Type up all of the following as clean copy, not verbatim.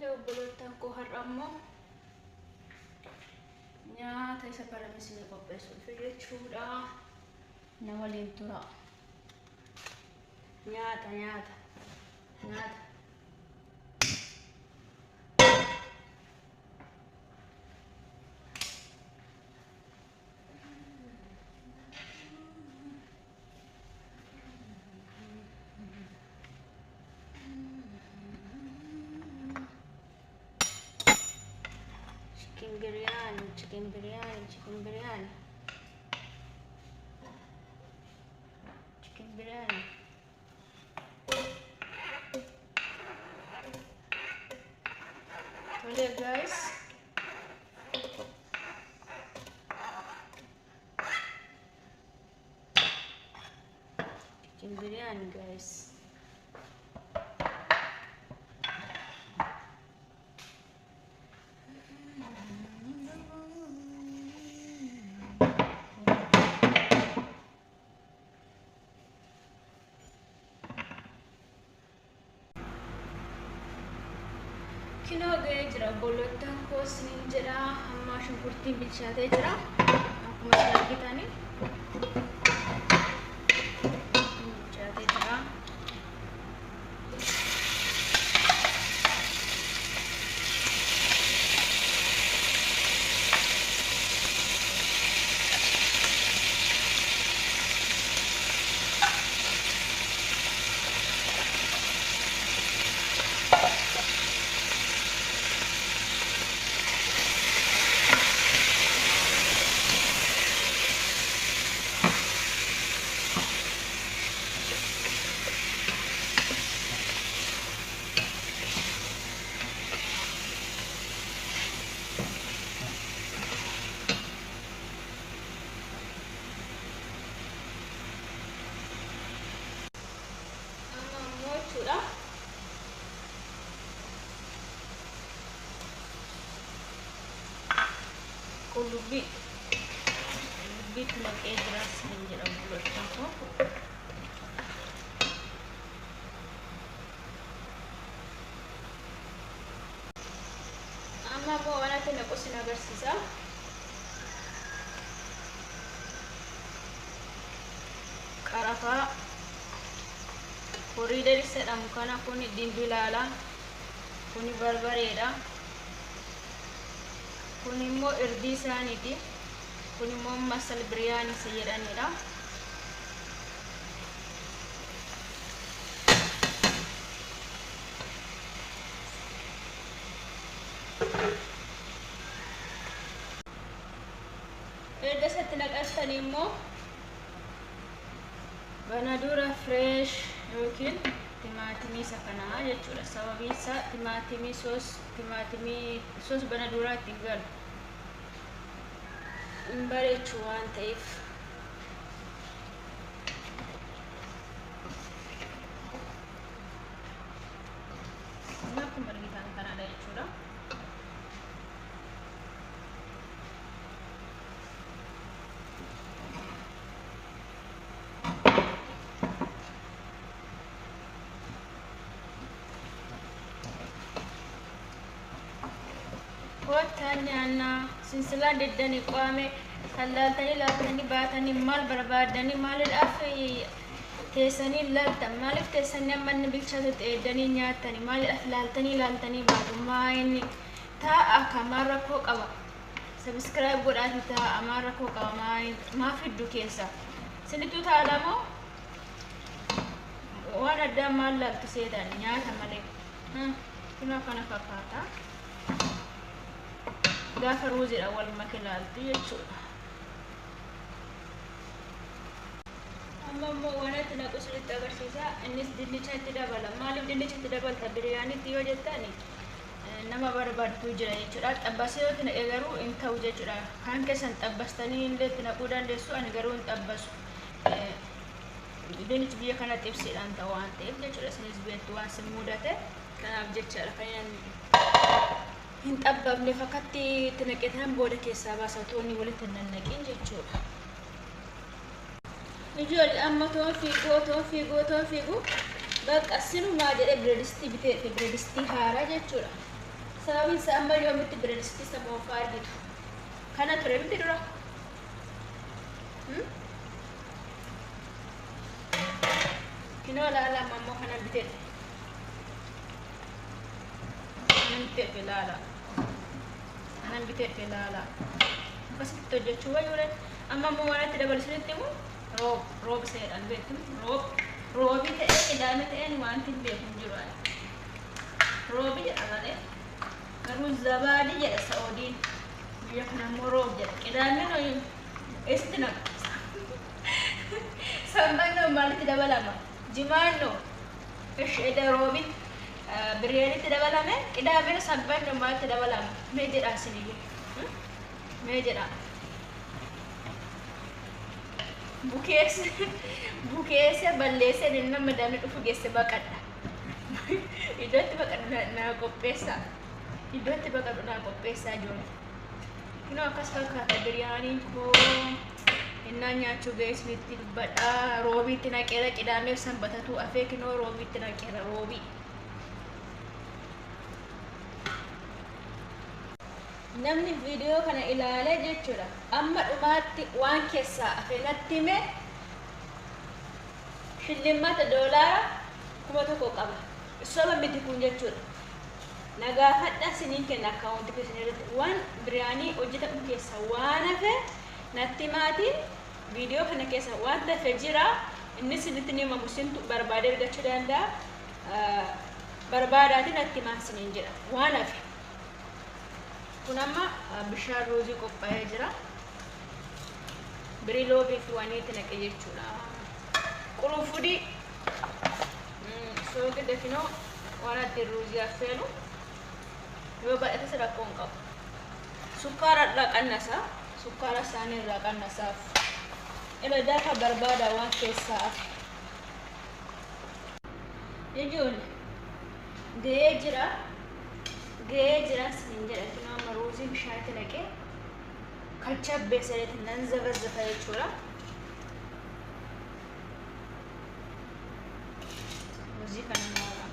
Obboloottan koo har'a ammoo nyaata isa barame isinii qopheessuuf jechuudha. Na waliin tura. Nyaata. Chicken biryani. Hello guys. Chicken biryani guys. Kilo gaya jira obboloottan koo isiniin jedha. Amma shunkurtiin bilchaatee jira. Akkuma isin argitani bilchaatee jira. Lubi tulang edras menjadi bulat cangkok. Amma bawa natin ako sinagasisa. Karafa horii dari sedhamu kana kuni dimbilala kuni barbareedha. Kun immoo irdii isaaniiti. Kun immoo masal biryani isa jedhanidha. Erga isatti naqattan immoo banadura fresh yookiin timaatimii isa kanaa jechuudha. Sababiin isaa timaatimii soos banaduraa ittiin galu hin bareechu waan ta'eef. Akkuma argitan kanaadha jechuudha. Tanyana sinsila dedani qame kallatani latani batani mal barbadani malidaf tesani lalta malif tesani amman bilchate edani nyaatani malidaf laltani badu maayni ta akamara ko qaba subscribe godhati ta amara ko qaba maay ma fiddu keessa sinitu ta alamo wana da mal laltu sedan nyaata male kina kana fakata gaafa ruuzi awwal makilalti jechuudha. Amma immoo wanti naqu isinitti agarsiisa. Innis dinnicha itti dabala. Maaliif dinnicha itti dabalta biryaaniitti yoo jettani nama barbaadatu jira jechuudha. Xabbasee yoo naqe garuu hin ta'u jechuudha. Kan keessan xabbastanii illee itti naquu dandeessu. Ani garuu hin xabbasu. Dinnichi biyya kanatti ibsiidhaan ta'u waan ta'eef jechuudha. Isinis beektu waan sin mudate كان أبجد شرفين هنت أبا من فكتي تنقيتهم بودا كيسا باساتوني ولت النقين جتشور يجول أما توفيقو بقى السنو ما جرى بريدستي بتاعي بريدستي هارا جتشور ساوي سأما اليوم بريدستي سمو فارجتو كان ترى بتدرا كنو لا ماما كان بتدرا أنا بتاعي لا بس تجد شوي ولا أما مو أنا تدبر سنتي مو روب سير البيت روبي تأني دامة تأني وانت البيت جرال روبي أنا ده كانوا زبادي جل سعودين يحنا مروب جل كده منو استنا سامبانو مالك تدبر لما جمانو إيش إذا روبي برياني تدبلامه إذا أبينا سبب نمال تدبلامه ميجر أسنيه ميجر بوكيس بلّيس إننا مدامي تفوجيس بكرة إذا تبغى ناقوبيسا إذا تبغى ناقوبيسا جون كنا كسر كذا برياني كو إننا نياتشو جيس نتيل بدا روبي تناكيرا كده أمي سنبتة تو أفكر إنه روبي تناكيرا روبي namni video kana ilaale jechuudha amma dhumaatti waan keessa afeenatti me shillimata doolaara 1,000 qaba soba miti kun jechuudha nagaafadha siniin kenna account keessatti waan biraanii hojjetamu keessa waan hafe natti maatiin video kana keessa waan tafe jira inni sinitti nima musintu barbaade argachuu danda'a barbaadaati natti maasiniin jira waan hafe kunama bishaan roozii qophaa'ee jira biriloo bifi waniitti naqee jechuudha qurunfudii soogii dafinoo waan addi roozii affeelu yoo baay'ate sadakkoon qabu sukkaara irraa qannasa sukkaara isaanii irraa qannasaaf ila daafa barbaada waan keessaa afe ijoollee ga'ee jira سنين جرا كنا مروزي بشاية لقى كاتشاب بسرعة ننزل الزفاية شورا روزي كنا مورا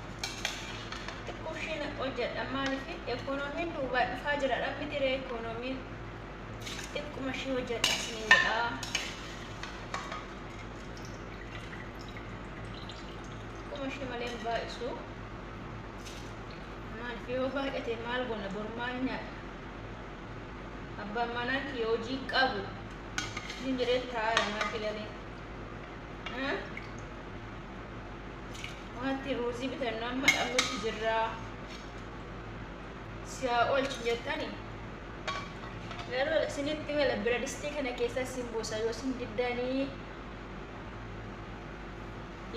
تكوشين أوجد أما لفي إقونومين دوبا فاجر ربي ترى إقونومين تكو ماشي أوجد سنين جرا تكو ماشي ملين بايسو Yoo baay'ate maal goona bormaan nyaadha abbaan manaa kee hojii qabu isin jedhee taa'aa maa filalee wanti ruuzii bitannoo amma dhabuutti jirraa si'aa oolchi jettanii garuu isinitti mala biradistii kana keessa isin buusa yoo isin diddanii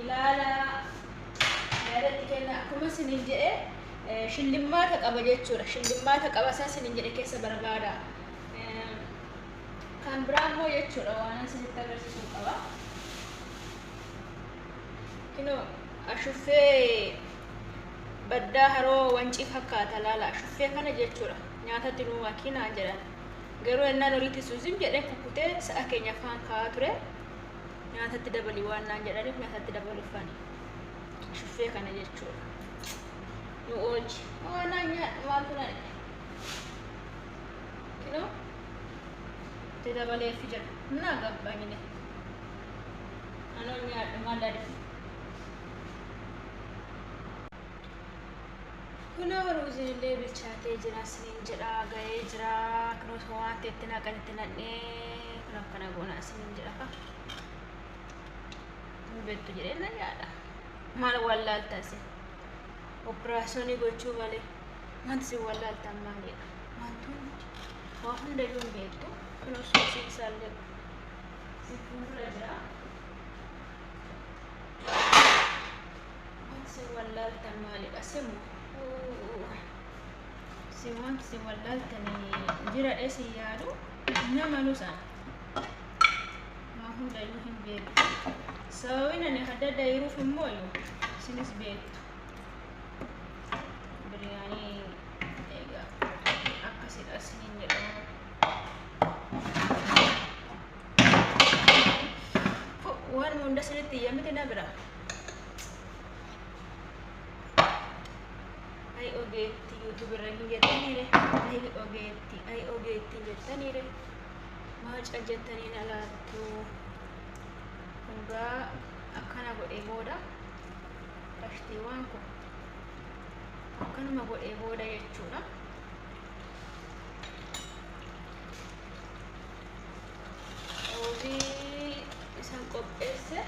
ilaalaa yaadatti kenna akkuma isinin jedhee shillimmaata qaba jechuudha shillimmaata qaba isaasin jedhe keessa barbaada kan biraan hoo jechuudha waan isinitti agarsiisuu qaba kinoo ashuffee baddaa haroo wancii fakkaata laala ashuffee kana jechuudha nyaatatti nuu wakiinaa jedhan garuu ennaan horiitti suusim jedhee kukkutee sa'a keenya afaan kaa'aa ture nyaatatti dabalii waan naan jedhaniif nyaatatti dabaluufani ashuffee kana jechuudha Oji, nanya waktu nanya, kilo, tidak boleh fijar, naga bangine, anonya mana deh, kuna harusnya lebih cate jelas ninjera, gaya jera, kalau semua tetenak kenapa kena guna ninjera apa, betul jadi nanya ada, malu walal tasih. Operasioni gochuu malee wanti si wallaaltan maalidha wanti waa hundayyuu hin beektu kunoo suusii isaallee si fuuldura jira wanti si wallaaltan maalidha simu si wanti si wallaaltanii jira dheesi yaadu nama nusaan waa hundayyuu hin beektu sababni ani hadda dayruuf immoo sinis beektu unda sinitti yamite na bira ay ogeetti YouTube irra hin jettaniire ay ogeetti jettaniire maaca jettaniin alaattu hundaa akkana godhee booda dashtiiwwan kun akkanuma godhee booda jechuudha. Obii isaan qopheesse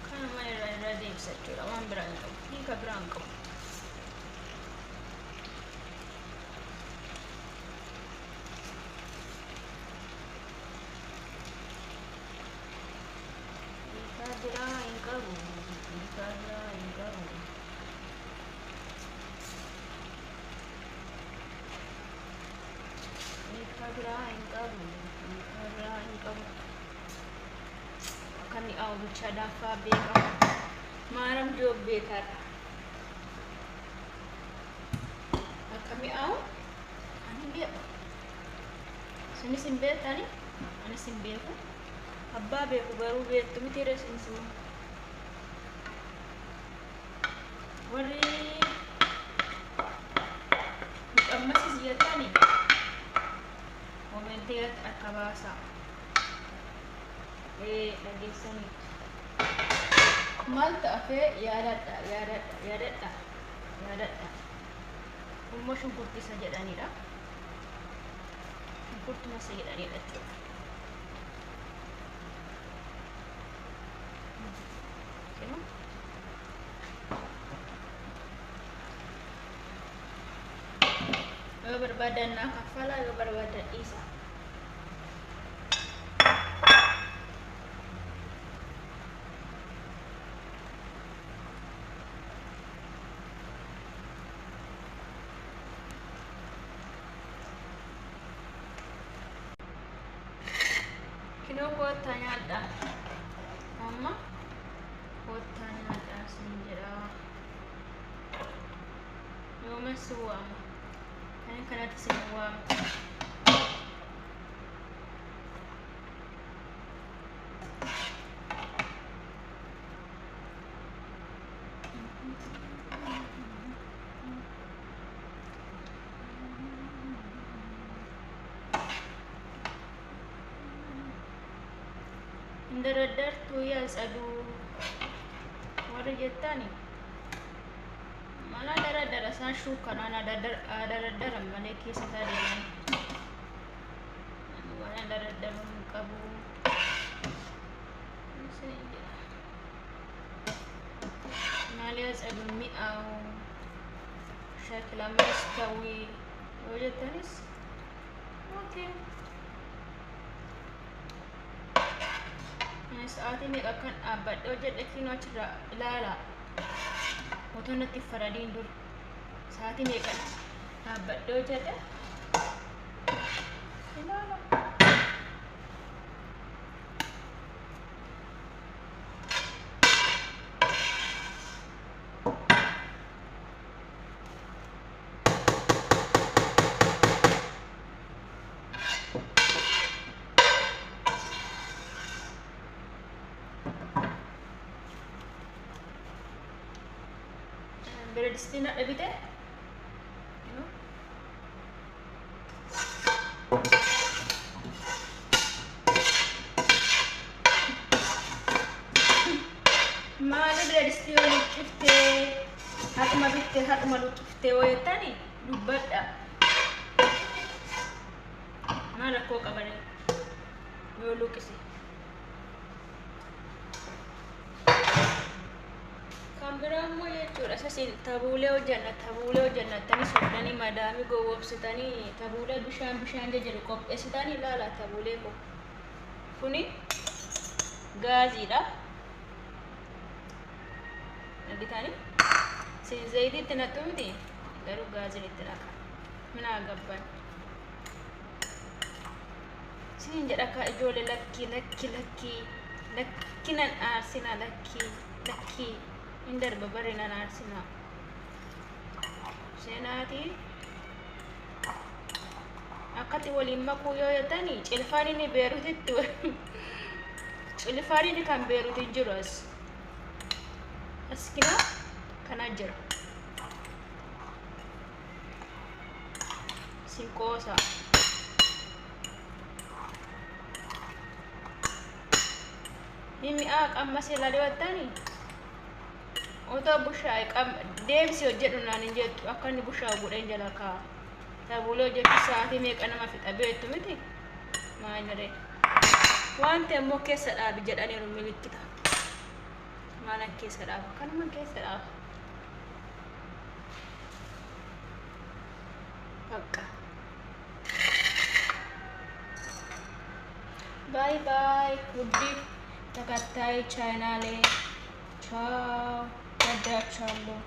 kanuma irra deebisa jechuudha. Waan biraan qabu hiika biraan qabu. Kami au bicara fabeka maram job betar kami au ani dia sini simbet tani ani simbet abba beku baru bet tumi tires ini semua wari masih siya tani momentiat akabasa dhageessanii maal ta'afe yaadadha immoo shunkurtii isa jedhanidha. Shunkurtuma isa jedhanidha jechuudha. Yoo barbaadan naa kaffalaa, yoo barbaadan dhiisa. Kino kota nyada mama kota nyada sinjira yo masuwa ani kana tisiwa Daradar tu ya aduh warna jetani malah daradar asal syukur anak daradar mana kisah tadi mana daradar kabu malias aduh miau syakla mastawi wajah tanis okay. Saat ini akan abad ojet ekino cera ilala motor nanti faradin dur saat ini kan abad ojet ilala beredistina lebih teh, mana beredistina lukifte, hatu mabitte hatu malukifte oyetani lubada, mana kok kabarnya, yo lukisi. Kameramu ya curah sih tabule ojana tani sodani madami go websitani tabule bishan aja jadi kop esitani lala tabule ko kuni gazi dah nanti tani si zaidi tenatum di baru gazi diteraka mana agakban sini jaraka ijole laki nan arsina laki indar babarina narsina senati akkati waliin makuu yoo yatanii cilfaan inni beerutitti cilfaan inni kan beerutin jiru as kina kana jira sinqoosa mimi qamma sila liwatanii otoo bushaa deemsi hojjedhu naan hin jettu akka inni bushaa godheen jala kaa tabuulee hojjechuu sa'aatii meeqa nama fixa beektu miti maaliree wanta immoo keessa dhaabi jedhaniiru militti ta'a maalan keessa dhaaba kanuman keessa dhaaba bakka bye bye ውድ ተከታይ ቻናሌ ቻው ወዳችኋለሁ